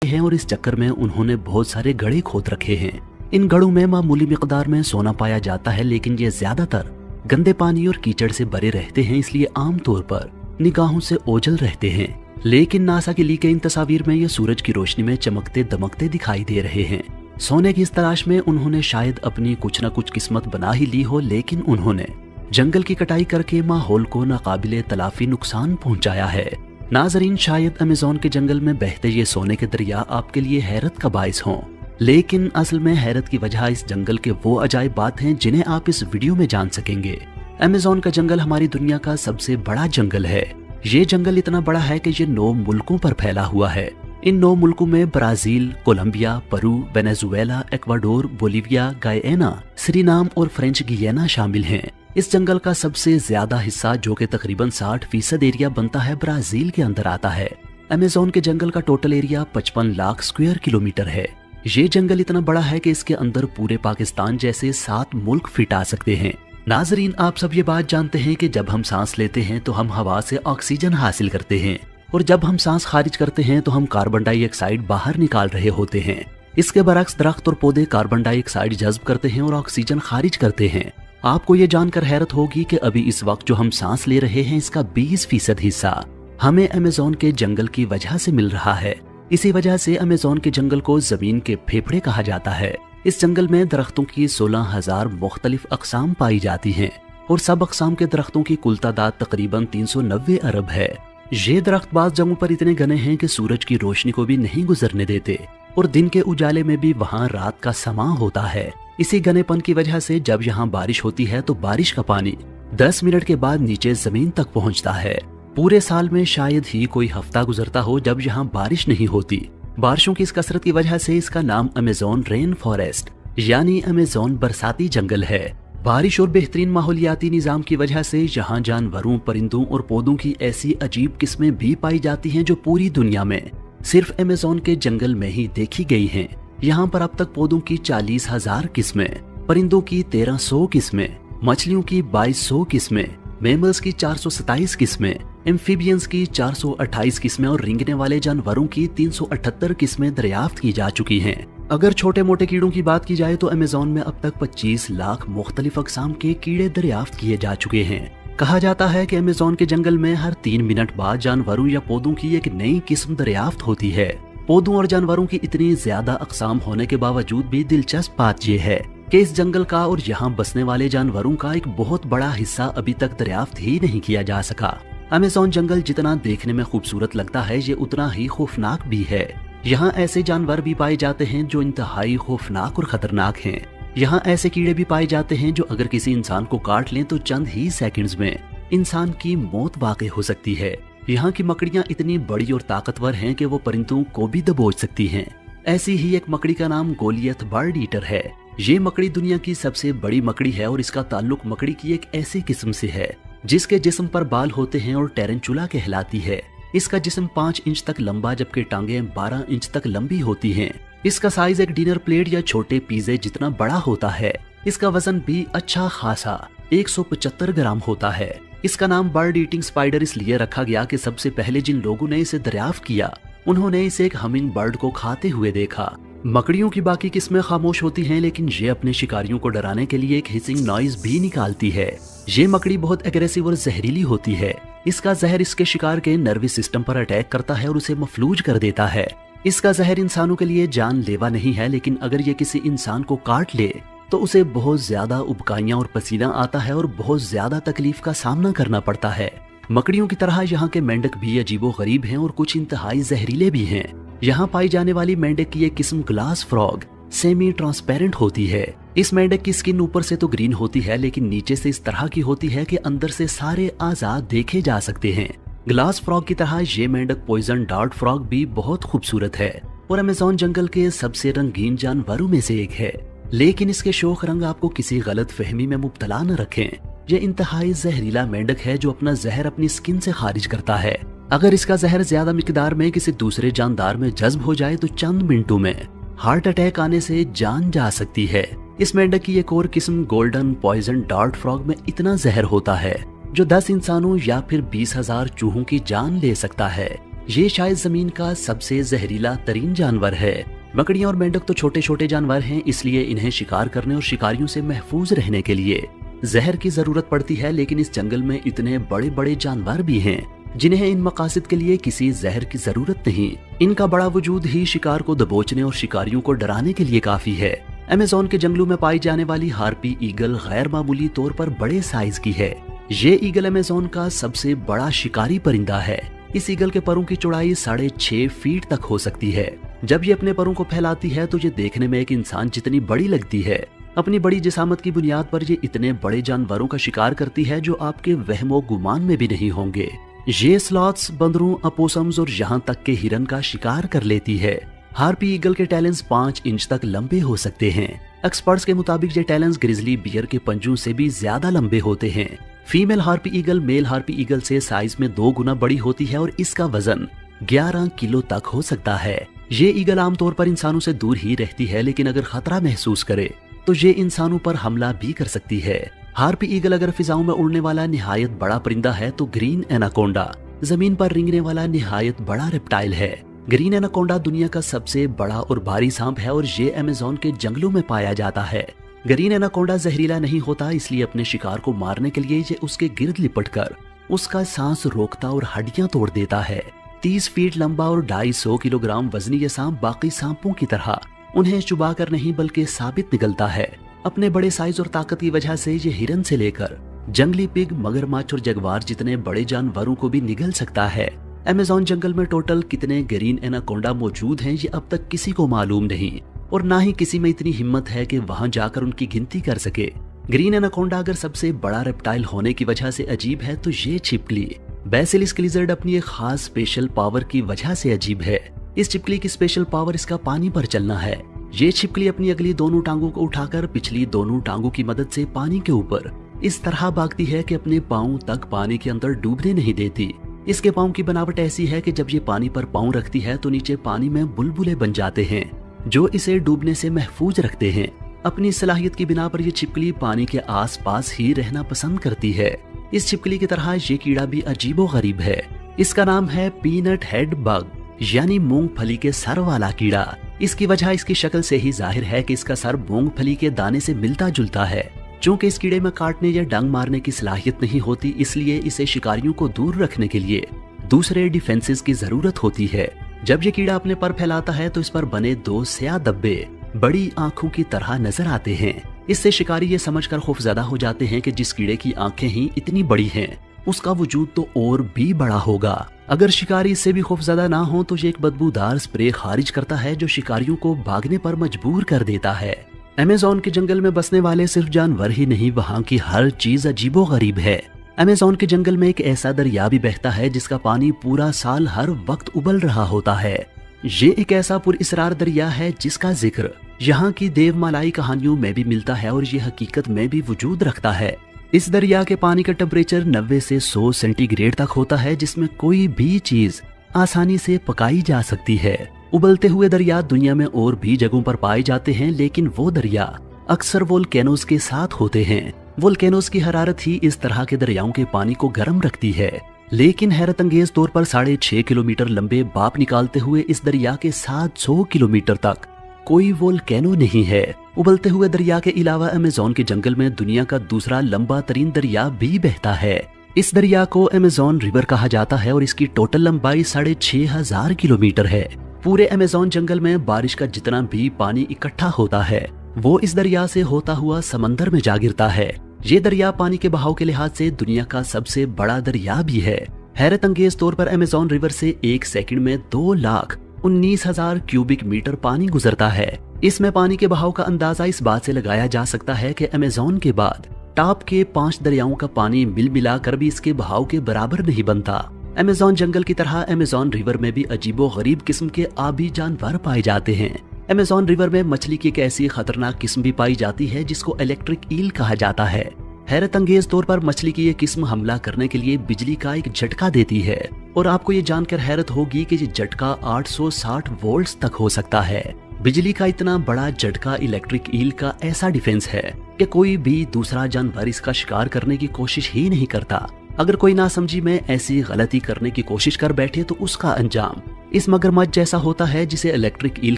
हैं और इस चक्कर में उन्होंने बहुत सारे गड्ढे खोद रखे हैं। इन गड्ढों में मामूली मिकदार में सोना पाया जाता है, लेकिन ये ज्यादातर गंदे पानी और कीचड़ से भरे रहते हैं, इसलिए आमतौर पर निगाहों से ओझल रहते हैं। लेकिन नासा की ली गई इन तस्वीर में ये सूरज की रोशनी में चमकते दमकते दिखाई दे रहे हैं। सोने की इस तलाश में उन्होंने शायद अपनी कुछ न कुछ किस्मत बना ही ली हो, लेकिन उन्होंने जंगल की कटाई करके माहौल को नाकाबिले तलाफी नुकसान पहुंचाया है। नाजरीन, शायद अमेज़न के जंगल में बहते ये सोने के दरिया आपके लिए हैरत का बाइस हों, लेकिन असल में हैरत की वजह इस जंगल के वो अजायब बात हैं जिन्हें आप इस वीडियो में जान सकेंगे। अमेज़न का जंगल हमारी दुनिया का सबसे बड़ा जंगल है। ये जंगल इतना बड़ा है कि ये 9 मुल्कों पर फैला हुआ है। इन 9 मुल्कों में Brazil, Colombia, Peru, Venezuela, Ecuador, Bolivia, Guyana, Suriname और फ्रेंच गियाना शामिल हैं। इस जंगल का सबसे ज्यादा हिस्सा, जो कि तकरीबन 60% एरिया बनता है, ब्राजील के अंदर आता है। अमेज़न के जंगल का total area 55 lakh square kilometre है। ये जंगल इतना बड़ा है कि इसके अंदर पूरे पाकिस्तान जैसे 7 मुल्क फिट आ सकते हैं। नाजरीन, आप सब ये बात जानते हैं कि जब हम सांस लेते हैं तो हम हवा से ऑक्सीजन हासिल करते हैं, और जब हम सांस खारिज करते हैं तो हम कार्बन डाइऑक्साइड बाहर निकाल रहे होते हैं। इसके बरक्स दरख्त और पौधे कार्बन डाइऑक्साइड जज्ब करते हैं और ऑक्सीजन खारिज करते हैं। आपको ये जानकर हैरत होगी कि अभी इस वक्त जो हम सांस ले रहे हैं, इसका 20% हिस्सा हमें अमेज़न के जंगल की वजह से मिल रहा है। इसी वजह से अमेज़न के जंगल को जमीन के फेफड़े कहा जाता है। इस जंगल में दरख्तों की 16,000 मुख्तलिफ अकसाम पाई जाती हैं और सब अकसाम के दरख्तों की कुल तादाद तकरीबन 390 अरब है। ये दरख्त बाज जगहों पर इतने घने हैं कि सूरज की रोशनी को भी नहीं गुजरने देते और दिन के उजाले में भी वहाँ रात का समा होता है। इसी घनेपन की वजह से जब यहाँ बारिश होती है तो बारिश का पानी 10 मिनट के बाद नीचे जमीन तक पहुँचता है। पूरे साल में शायद ही कोई हफ्ता गुजरता हो जब यहाँ बारिश नहीं होती। बारिशों की इस कसरत की वजह से इसका नाम अमेज़न रेन फॉरेस्ट यानी अमेज़न बरसाती जंगल है। बारिश और बेहतरीन माहौलियाती निजाम की वजह से यहाँ जानवरों, परिंदों और पौधों की ऐसी अजीब किस्में भी पाई जाती हैं जो पूरी दुनिया में सिर्फ अमेज़न के जंगल में ही देखी गई हैं। यहाँ पर अब तक पौधों की 40,000 किस्में, परिंदों की 1300 किस्में, मछलियों की 2200 किस्में, मैमल्स की 427 किस्में, एम्फीबियंस की 428 किस्में और रेंगने वाले जानवरों की 378 किस्में दरियाफ्त की जा चुकी हैं। अगर छोटे मोटे कीड़ों की बात की जाए तो अमेज़न में अब तक 25 लाख मुख्तलिफ अकसाम के कीड़े दरियाफ्त किए जा चुके हैं। कहा जाता है कि अमेज़न के जंगल में हर 3 मिनट बाद जानवरों या पौधों की एक नई किस्म दरियाफ्त होती है। पौधों और जानवरों की इतनी ज्यादा अकसाम होने के बावजूद भी दिलचस्प बात यह है कि इस जंगल का और यहाँ बसने वाले जानवरों का एक बहुत बड़ा हिस्सा अभी तक दरियाफ्त ही नहीं किया जा सका। अमेज़न जंगल जितना देखने में खूबसूरत लगता है, ये उतना ही खौफनाक भी है। यहाँ ऐसे जानवर भी पाए जाते हैं जो इंतहाई खौफनाक और खतरनाक हैं। यहाँ ऐसे कीड़े भी पाए जाते हैं जो अगर किसी इंसान को काट लें तो चंद ही सेकंड्स में इंसान की मौत वाक़ई हो सकती है। यहाँ की मकड़ियाँ इतनी बड़ी और ताकतवर हैं कि वो परिंदों को भी दबोच सकती हैं। ऐसी ही एक मकड़ी का नाम गोलियत बर्ड ईटर है। ये मकड़ी दुनिया की सबसे बड़ी मकड़ी है और इसका ताल्लुक मकड़ी की एक ऐसी किस्म से है जिसके जिस्म पर बाल होते हैं और टेरेंचुला कहलाती है। इसका जिस्म 5 इंच तक लंबा जबकि टांगें 12 इंच तक लंबी होती हैं। इसका साइज एक डिनर प्लेट या छोटे पिज़्ज़े जितना बड़ा होता है। इसका वजन भी अच्छा खासा 175 ग्राम होता है। इसका नाम बर्ड ईटिंग स्पाइडर इसलिए रखा गया कि सबसे पहले जिन लोगों ने इसे दरियाफ्त किया उन्होंने इसे एक हमिंग बर्ड को खाते हुए देखा। मकड़ियों की बाकी किस्में खामोश होती हैं, लेकिन ये अपने शिकारियों को डराने के लिए एक हिसिंग नॉइज भी निकालती है। ये मकड़ी बहुत एग्रेसिव और जहरीली होती है। इसका जहर इसके शिकार के नर्वस सिस्टम पर अटैक करता है और उसे मफलूज कर देता है। इसका जहर इंसानों के लिए जानलेवा नहीं है, लेकिन अगर ये किसी इंसान को काट ले तो उसे बहुत ज्यादा उबकाइयां और पसीना आता है और बहुत ज्यादा तकलीफ का सामना करना पड़ता है। मकड़ियों की तरह यहाँ के मेंढक भी अजीबो गरीब हैं और कुछ इंतहाई जहरीले भी हैं। यहाँ पाई जाने वाली मेंढक की एक किस्म ग्लास फ्रॉग सेमी ट्रांसपेरेंट होती है। इस मेंढक की स्किन ऊपर से तो ग्रीन होती है, लेकिन नीचे से इस तरह की होती है कि अंदर से सारे आजाद देखे जा सकते हैं। ग्लास फ्रॉग की तरह ये मेंढक पॉइजन डार्ट फ्रॉग भी बहुत खूबसूरत है और अमेज़न जंगल के सबसे रंगीन जानवरों में से एक है। लेकिन इसके शोख रंग आपको किसी गलत फहमी में मुब्तला न रखें। यह इंतहाई जहरीला मेंढक है जो अपना जहर अपनी स्किन से खारिज करता है। अगर इसका जहर ज्यादा मिकदार में किसी दूसरे जानदार में जज्ब हो जाए तो चंद मिनटों में हार्ट अटैक आने से जान जा सकती है। इस मेंढक की एक और किस्म गोल्डन पॉइजन डार्ट फ्रॉग में इतना जहर होता है जो 10 इंसानों या फिर 20,000 चूहों की जान ले सकता है। ये शायद जमीन का सबसे जहरीला तरीन जानवर है। मकड़ियां और मेंढक तो छोटे छोटे जानवर हैं, इसलिए इन्हें शिकार करने और शिकारियों से महफूज रहने के लिए जहर की जरूरत पड़ती है। लेकिन इस जंगल में इतने बड़े बड़े जानवर भी हैं जिन्हें इन मकासद के लिए किसी जहर की जरूरत नहीं। इनका बड़ा वजूद ही शिकार को दबोचने और शिकारियों को डराने के लिए काफी है। अमेज़न के जंगलों में पाई जाने वाली हार्पी ईगल गैर मामूली तौर पर बड़े साइज की है। ये ईगल अमेज़न का सबसे बड़ा शिकारी परिंदा है। इस ईगल के परों की चौड़ाई 6.5 फीट तक हो सकती है। जब ये अपने परों को फैलाती है तो ये देखने में एक इंसान जितनी बड़ी लगती है। अपनी बड़ी जिसामत की बुनियाद पर ये इतने बड़े जानवरों का शिकार करती है जो आपके वहमो गुमान में भी नहीं होंगे। ये स्लॉथ्स, बंदरों, अपोसम्स और यहाँ तक के हिरन का शिकार कर लेती है। हार्पी ईगल के टैलेंस 5 इंच तक लंबे हो सकते हैं। एक्सपर्ट्स के मुताबिक ये टैलेंस ग्रिजली बियर के पंजों से भी ज्यादा लंबे होते हैं। Female harpy eagle male harpy eagle से साइज में 2 गुना बड़ी होती है और इसका वजन 11 किलो तक हो सकता है। ये ईगल आमतौर पर इंसानों से दूर ही रहती है, लेकिन अगर खतरा महसूस करे तो ये इंसानों पर हमला भी कर सकती है। हार्पी ईगल अगर फिजाओं में उड़ने वाला निहायत बड़ा परिंदा है तो ग्रीन एनाकोंडा जमीन पर रेंगने वाला निहायत बड़ा रेप्टाइल है। ग्रीन एनाकोंडा दुनिया का सबसे बड़ा और भारी सांप है और ये अमेज़न के जंगलों में पाया जाता है। ग्रीन एनाकोंडा जहरीला नहीं होता, इसलिए अपने शिकार को मारने के लिए ये उसके गिर्द लिपटकर उसका सांस रोकता और हड्डियां तोड़ देता है। 30 फीट लंबा और 250 किलोग्राम वजनी ये सांप बाकी सांपों की तरह उन्हें चुबा कर नहीं बल्कि साबित निकलता है। अपने बड़े साइज और ताकत की वजह से ये हिरन से लेकर जंगली पिग, मगरमच्छ और जगवार जितने बड़े जानवरों को भी निगल सकता है। अमेज़न जंगल में टोटल कितने ग्रीन एनाकोंडा मौजूद हैं ये अब तक किसी को मालूम नहीं और ना ही किसी में इतनी हिम्मत है कि वहां जाकर उनकी गिनती कर सके। ग्रीन एनाकोंडा अगर सबसे बड़ा रेप्टाइल होने की वजह से अजीब है तो ये छिपकली बेसिलिस्क लिजर्ड अपनी एक खास स्पेशल पावर की वजह से अजीब है। इस छिपकली की स्पेशल पावर इसका पानी पर चलना है। ये छिपकली अपनी अगली दोनों टांगों को उठाकर पिछली दोनों टांगों की मदद से पानी के ऊपर इस तरह भागती है कि अपने पांव तक पानी के अंदर डूबने नहीं देती। इसके पांव की बनावट ऐसी है कि जब ये पानी पर पांव रखती है तो नीचे पानी में बुलबुले बन जाते हैं जो इसे डूबने से महफूज रखते हैं। अपनी सलाहियत की बिना पर यह छिपकली पानी के आसपास ही रहना पसंद करती है। इस छिपकली की तरह ये कीड़ा भी अजीबो गरीब है। इसका नाम है पीनट हेड बग यानी मूंगफली के सर वाला कीड़ा। इसकी वजह इसकी शक्ल से ही जाहिर है कि इसका सर मूंगफली के दाने से मिलता जुलता है। चूंकि इस कीड़े में काटने या डंग मारने की सलाहियत नहीं होती, इसलिए इसे शिकारियों को दूर रखने के लिए दूसरे डिफेंसेस की जरूरत होती है। जब ये कीड़ा अपने पर फैलाता है तो इस पर बने 2 स्याह धब्बे बड़ी आंखों की तरह नजर आते हैं। इससे शिकारी ये समझकर खौफजदा हो जाते हैं कि जिस कीड़े की आंखें ही इतनी बड़ी हैं, उसका वजूद तो और भी बड़ा होगा। अगर शिकारी इससे भी खौफजदा ना हो तो ये एक बदबूदार स्प्रे खारिज करता है जो शिकारियों को भागने पर मजबूर कर देता है। अमेज़न के जंगल में बसने वाले सिर्फ जानवर ही नहीं, वहाँ की हर चीज अजीबो गरीब है। अमेज़न के जंगल में एक ऐसा दरिया भी बहता है जिसका पानी पूरा साल हर वक्त उबल रहा होता है। ये एक ऐसा पुरइसरार दरिया है जिसका जिक्र यहाँ की देवमालाई कहानियों में भी मिलता है और ये हकीकत में भी वजूद रखता है। इस दरिया के पानी का टेम्परेचर 90 से 100 सेंटीग्रेड तक होता है, जिसमें कोई भी चीज आसानी से पकाई जा सकती है। उबलते हुए दरिया दुनिया में और भी जगहों पर पाए जाते हैं, लेकिन वो दरिया अक्सर वोल्केनोज के साथ होते हैं। वोल्केनोज की हरारत ही इस तरह के दरियाओं के पानी को गर्म रखती है। लेकिन हैरत अंगेज तौर पर 6.5 किलोमीटर लंबे बाप निकालते हुए इस दरिया के 700 किलोमीटर तक कोई वोल्केनो नहीं है। उबलते हुए दरिया के अलावा अमेज़न के जंगल में दुनिया का दूसरा लंबा तरीन दरिया भी बहता है। इस दरिया को अमेज़न रिवर कहा जाता है और इसकी टोटल लंबाई 6,500 किलोमीटर है। पूरे अमेज़न जंगल में बारिश का जितना भी पानी इकट्ठा होता है वो इस दरिया से होता हुआ समंदर में जा गिरता है। ये दरिया पानी के बहाव के लिहाज से दुनिया का सबसे बड़ा दरिया भी है। हैरत अंगेज तौर पर अमेज़न रिवर से 1 सेकंड में 2,19,000 क्यूबिक मीटर पानी गुजरता है। इसमें पानी के बहाव का अंदाजा इस बात से लगाया जा सकता है कि अमेज़न के बाद टॉप के 5 दरियाओं का पानी मिल मिलाकर भी इसके बहाव के बराबर नहीं बनता। अमेज़न जंगल की तरह अमेज़न रिवर में भी अजीबो गरीब किस्म के आबी जानवर पाए जाते हैं। अमेज़न रिवर में मछली की एक ऐसी खतरनाक किस्म भी पाई जाती है जिसको इलेक्ट्रिक ईल कहा जाता है। हैरत अंगेज तौर पर मछली की ये किस्म हमला करने के लिए बिजली का एक झटका देती है और आपको ये जानकर हैरत होगी कि ये झटका 860 वोल्ट्स तक हो सकता है। बिजली का इतना बड़ा झटका इलेक्ट्रिक ईल का ऐसा डिफेंस है कि कोई भी दूसरा जानवर इसका शिकार करने की कोशिश ही नहीं करता। अगर कोई नासमझी में ऐसी गलती करने की कोशिश कर बैठे तो उसका अंजाम इस मगरमच्छ जैसा होता है जिसे इलेक्ट्रिक ईल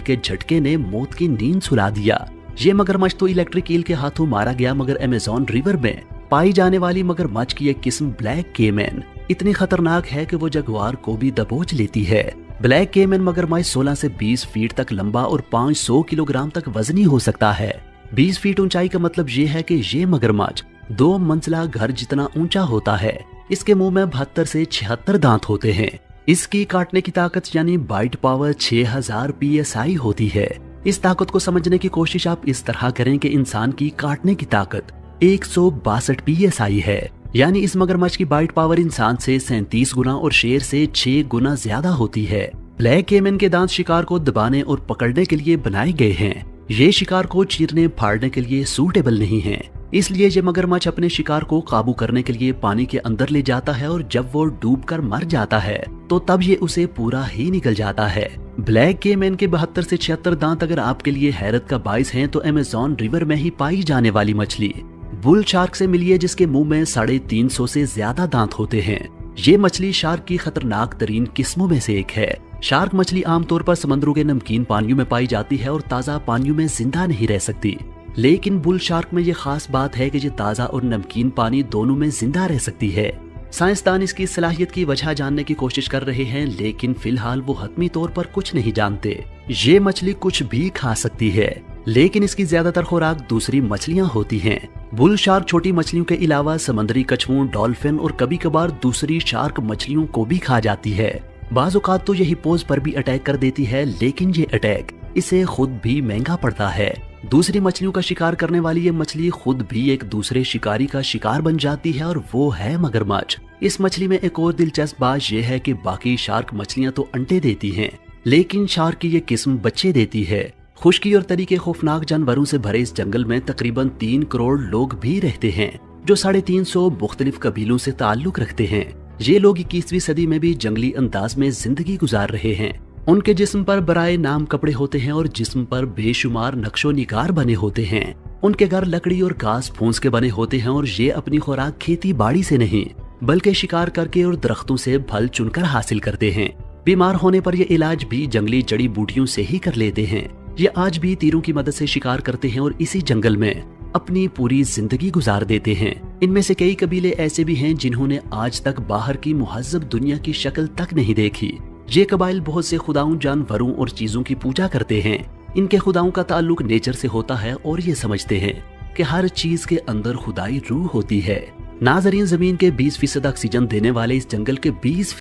के झटके ने मौत की नींद सुला दिया। ये मगरमच्छ तो इलेक्ट्रिक ईल के हाथों मारा गया, मगर अमेज़न रिवर में पाई जाने वाली मगरमच्छ की एक किस्म ब्लैक केमैन इतनी खतरनाक है कि वो जगुआर को भी दबोच लेती है। ब्लैक केमैन मगरमच्छ 16 से 20 फीट तक लंबा और 500 किलोग्राम तक वजनी हो सकता है। 20 फीट ऊंचाई का मतलब ये है कि ये मगरमच्छ 2 मंजिला घर जितना ऊंचा होता है। इसके मुंह में 72 से 76 दांत होते हैं। इसकी काटने की ताकत यानी बाइट पावर 6000 PSI होती है। इस ताकत को समझने की कोशिश आप इस तरह करें कि इंसान की काटने की ताकत 162 PSI है, यानी इस मगरमच्छ की बाइट पावर इंसान से 37 गुना और शेर से 6 गुना ज्यादा होती है। ब्लैक केमैन के दांत शिकार को दबाने और पकड़ने के लिए बनाए गए हैं। ये शिकार को चीरने फाड़ने के लिए सूटेबल नहीं है, इसलिए ये मगरमच्छ अपने शिकार को काबू करने के लिए पानी के अंदर ले जाता है और जब वो डूबकर मर जाता है तो तब ये उसे पूरा ही निकल जाता है। ब्लैक केमैन के 72 से 76 दांत अगर आपके लिए हैरत का बाइस हैं तो अमेज़न रिवर में ही पाई जाने वाली मछली बुल शार्क से मिलिए, जिसके मुंह में 350 से ज्यादा दांत होते हैं। ये मछली शार्क की खतरनाक तरीन किस्मों में से एक है। शार्क मछली आमतौर पर समंदरों के नमकीन पानियों में पाई जाती है और ताज़ा पानियों में जिंदा नहीं रह सकती, लेकिन बुल शार्क में ये खास बात है कि ये ताज़ा और नमकीन पानी दोनों में जिंदा रह सकती है। साइंसदान इसकी सलाहियत की वजह जानने की कोशिश कर रहे हैं, लेकिन फिलहाल वो हतमी तौर पर कुछ नहीं जानते। ये मछली कुछ भी खा सकती है, लेकिन इसकी ज्यादातर खुराक दूसरी मछलियां होती हैं। बुल शार्क छोटी मछलियों के अलावा समुद्री कछुओं, डॉल्फिन और कभी कभार दूसरी शार्क मछलियों को भी खा जाती है। बाज़ औक़ात तो ये हिप्पोज पर भी अटैक कर देती है, लेकिन ये अटैक इसे खुद भी महंगा पड़ता है। दूसरी मछलियों का शिकार करने वाली ये मछली खुद भी एक दूसरे शिकारी का शिकार बन जाती है और वो है मगरमच्छ। इस मछली में एक और दिलचस्प बात यह है कि बाकी शार्क मछलियां तो अंडे देती हैं, लेकिन शार्क की ये किस्म बच्चे देती है। खुश्की और तरीके खौफनाक जानवरों से भरे इस जंगल में तकरीबन 3 करोड़ लोग भी रहते हैं, जो 350 मुख्तलिफ कबीलों से ताल्लुक रखते हैं। ये लोग 21वीं सदी में भी जंगली अंदाज में जिंदगी गुजार रहे हैं। उनके जिस्म पर बराए नाम कपड़े होते हैं और जिस्म पर बेशुमार नक्शो निगार बने होते हैं। उनके घर लकड़ी और घास फूस के बने होते हैं और ये अपनी खुराक खेती बाड़ी से नहीं बल्कि शिकार करके और दरख्तों से फल चुनकर हासिल करते हैं। बीमार होने पर ये इलाज भी जंगली जड़ी बूटियों से ही कर लेते हैं। ये आज भी तीरों की मदद से शिकार करते हैं और इसी जंगल में अपनी पूरी जिंदगी गुजार देते हैं। इनमें से कई कबीले ऐसे भी हैं जिन्होंने आज तक बाहर की मुहज्जब दुनिया की शक्ल तक नहीं देखी। ये कबाइल बहुत से खुदाओं, जानवरों और चीजों की पूजा करते हैं। इनके खुदाओं का ताल्लुक नेचर से होता है और ये समझते हैं कि हर चीज के अंदर खुदाई रूह होती है। नाजरीन, जमीन के 20% ऑक्सीजन देने वाले इस जंगल के 20